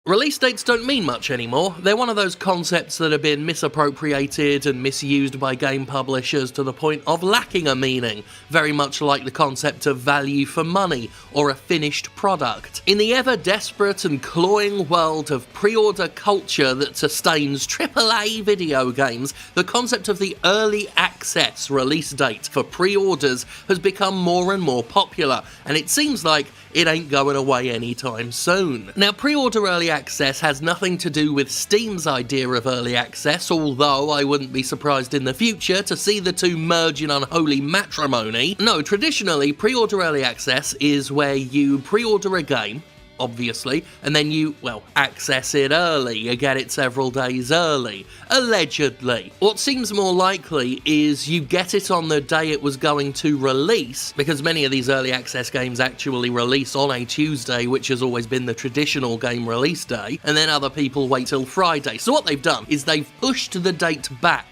Release dates don't mean much anymore. They're one of those concepts that have been misappropriated and misused by game publishers to the point of lacking a meaning, very much like the concept of value for money or a finished product. In the ever-desperate and clawing world of pre-order culture that sustains AAA video games, the concept of the early access release date for pre-orders has become more and more popular, and it seems like it ain't going away anytime soon. Now, pre-order early access has nothing to do with Steam's idea of early access, although I wouldn't be surprised in the future to see the two merge in unholy matrimony. No, traditionally, pre-order early access is where you pre-order a game, obviously, and then you, access it early. You get it several days early. Allegedly. What seems more likely is you get it on the day it was going to release, because many of these early access games actually release on a Tuesday, which has always been the traditional game release day, and then other people wait till Friday. So what they've done is they've pushed the date back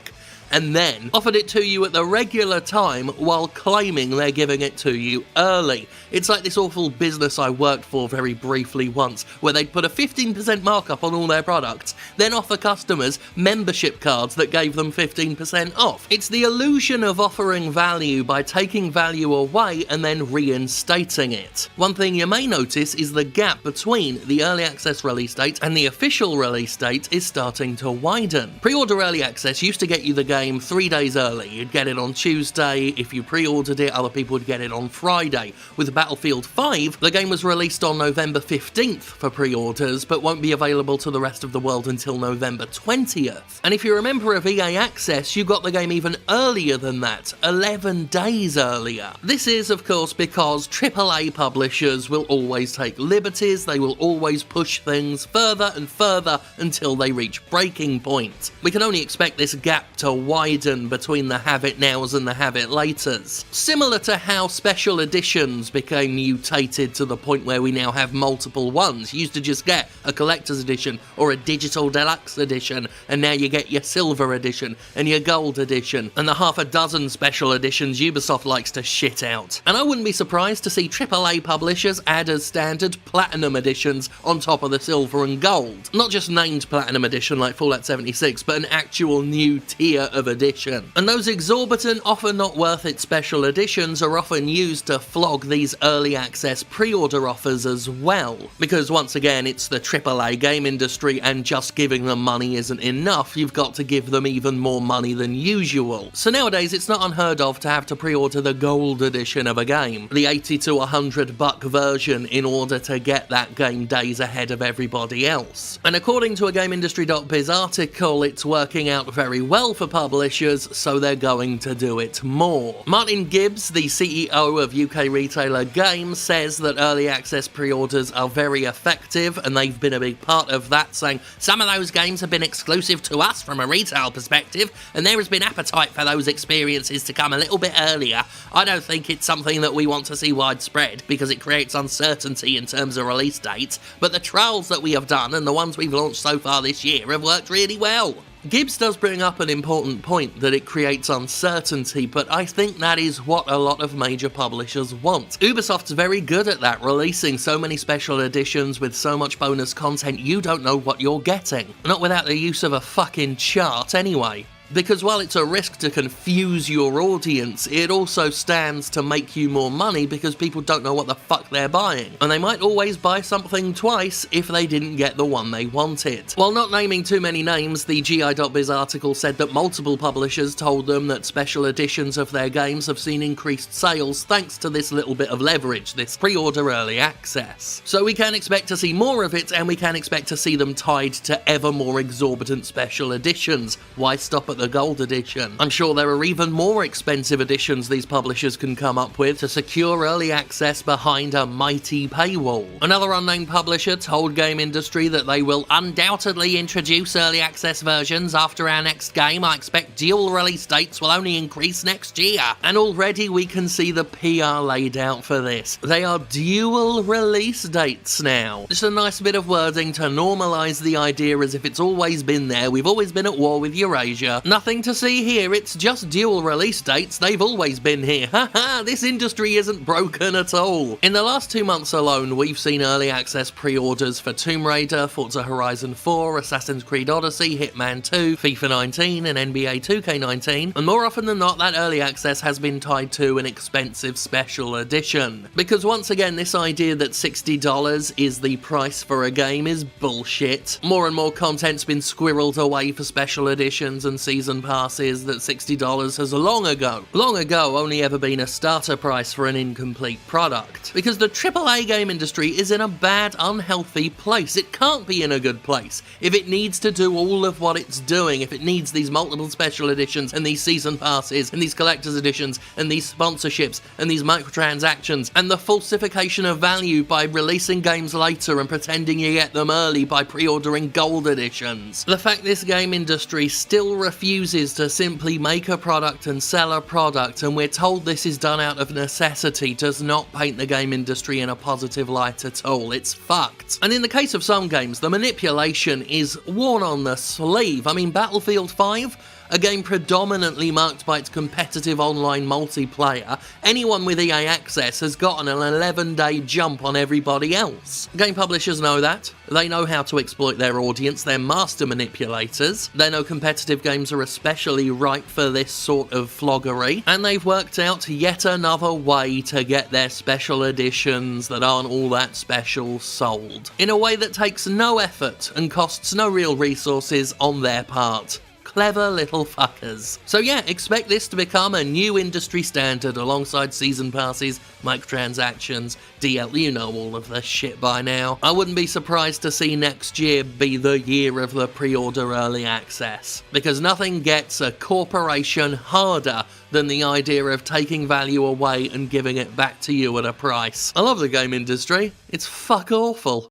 and then offered it to you at the regular time while claiming they're giving it to you early. It's like this awful business I worked for very briefly once, where they'd put a 15% markup on all their products, then offer customers membership cards that gave them 15% off. It's the illusion of offering value by taking value away and then reinstating it. One thing you may notice is the gap between the early access release date and the official release date is starting to widen. Pre-order early access used to get you the game 3 days early. You'd get it on Tuesday. If you pre-ordered it, other people would get it on Friday. With Battlefield 5, the game was released on November 15th for pre-orders, but won't be available to the rest of the world until November 20th. And if you're a member of EA Access, you got the game even earlier than that, 11 days earlier. This is, of course, because AAA publishers will always take liberties. They will always push things further and further until they reach breaking point. We can only expect this gap to widen between the have-it-nows and the have-it-laters. Similar to how special editions became mutated to the point where we now have multiple ones. You used to just get a collector's edition or a digital deluxe edition, and now you get your silver edition and your gold edition, and the half a dozen special editions Ubisoft likes to shit out. And I wouldn't be surprised to see AAA publishers add as standard platinum editions on top of the silver and gold. Not just named platinum edition like Fallout 76, but an actual new tier of edition. And those exorbitant, often not worth it special editions are often used to flog these early access pre-order offers as well. Because once again, it's the AAA game industry, and just giving them money isn't enough. You've got to give them even more money than usual. So nowadays, it's not unheard of to have to pre-order the gold edition of a game, the $80 to $100 version, in order to get that game days ahead of everybody else. And according to a GameIndustry.biz article, it's working out very well for publishers, so they're going to do it more. Martin Gibbs, the CEO of UK retailer Game, says that early access pre-orders are very effective, and they've been a big part of that, saying, "Some of those games have been exclusive to us from a retail perspective, and there has been appetite for those experiences to come a little bit earlier. I don't think it's something that we want to see widespread, because it creates uncertainty in terms of release dates, but the trials that we have done, and the ones we've launched so far this year, have worked really well." Gibbs does bring up an important point, that it creates uncertainty, but I think that is what a lot of major publishers want. Ubisoft's very good at that, releasing so many special editions with so much bonus content you don't know what you're getting. Not without the use of a fucking chart anyway. Because while it's a risk to confuse your audience, it also stands to make you more money because people don't know what the fuck they're buying. And they might always buy something twice if they didn't get the one they wanted. While not naming too many names, the GI.biz article said that multiple publishers told them that special editions of their games have seen increased sales thanks to this little bit of leverage, this pre-order early access. So we can expect to see more of it, and we can expect to see them tied to ever more exorbitant special editions. Why stop at the gold edition? I'm sure there are even more expensive editions these publishers can come up with to secure early access behind a mighty paywall. Another unnamed publisher told Game Industry that they will undoubtedly introduce early access versions after our next game. I expect dual release dates will only increase next year. And already we can see the PR laid out for this. They are dual release dates now. Just a nice bit of wording to normalise the idea as if it's always been there. We've always been at war with Eurasia. Nothing to see here, it's just dual release dates, they've always been here. Haha, this industry isn't broken at all. In the last 2 months alone, we've seen early access pre-orders for Tomb Raider, Forza Horizon 4, Assassin's Creed Odyssey, Hitman 2, FIFA 19 and NBA 2K19, and more often than not that early access has been tied to an expensive special edition. Because once again, this idea that $60 is the price for a game is bullshit. More and more content's been squirreled away for special editions and season passes that $60 has long ago only ever been a starter price for an incomplete product. Because the AAA game industry is in a bad, unhealthy place. It can't be in a good place if it needs to do all of what it's doing, if it needs these multiple special editions and these season passes and these collector's editions and these sponsorships and these microtransactions and the falsification of value by releasing games later and pretending you get them early by pre-ordering gold editions. The fact this game industry still refuses to simply make a product and sell a product, and we're told this is done out of necessity, does not paint the game industry in a positive light at all. It's fucked. And in the case of some games, the manipulation is worn on the sleeve. I mean, Battlefield 5? A game predominantly marked by its competitive online multiplayer, anyone with EA access has gotten an 11-day jump on everybody else. Game publishers know that. They know how to exploit their audience, they're master manipulators. They know competitive games are especially ripe for this sort of floggery, and they've worked out yet another way to get their special editions that aren't all that special sold, in a way that takes no effort and costs no real resources on their part. Clever little fuckers. So yeah, expect this to become a new industry standard alongside season passes, microtransactions, DL, you know all of this shit by now. I wouldn't be surprised to see next year be the year of the pre-order early access, because nothing gets a corporation harder than the idea of taking value away and giving it back to you at a price. I love the game industry, it's fuck awful.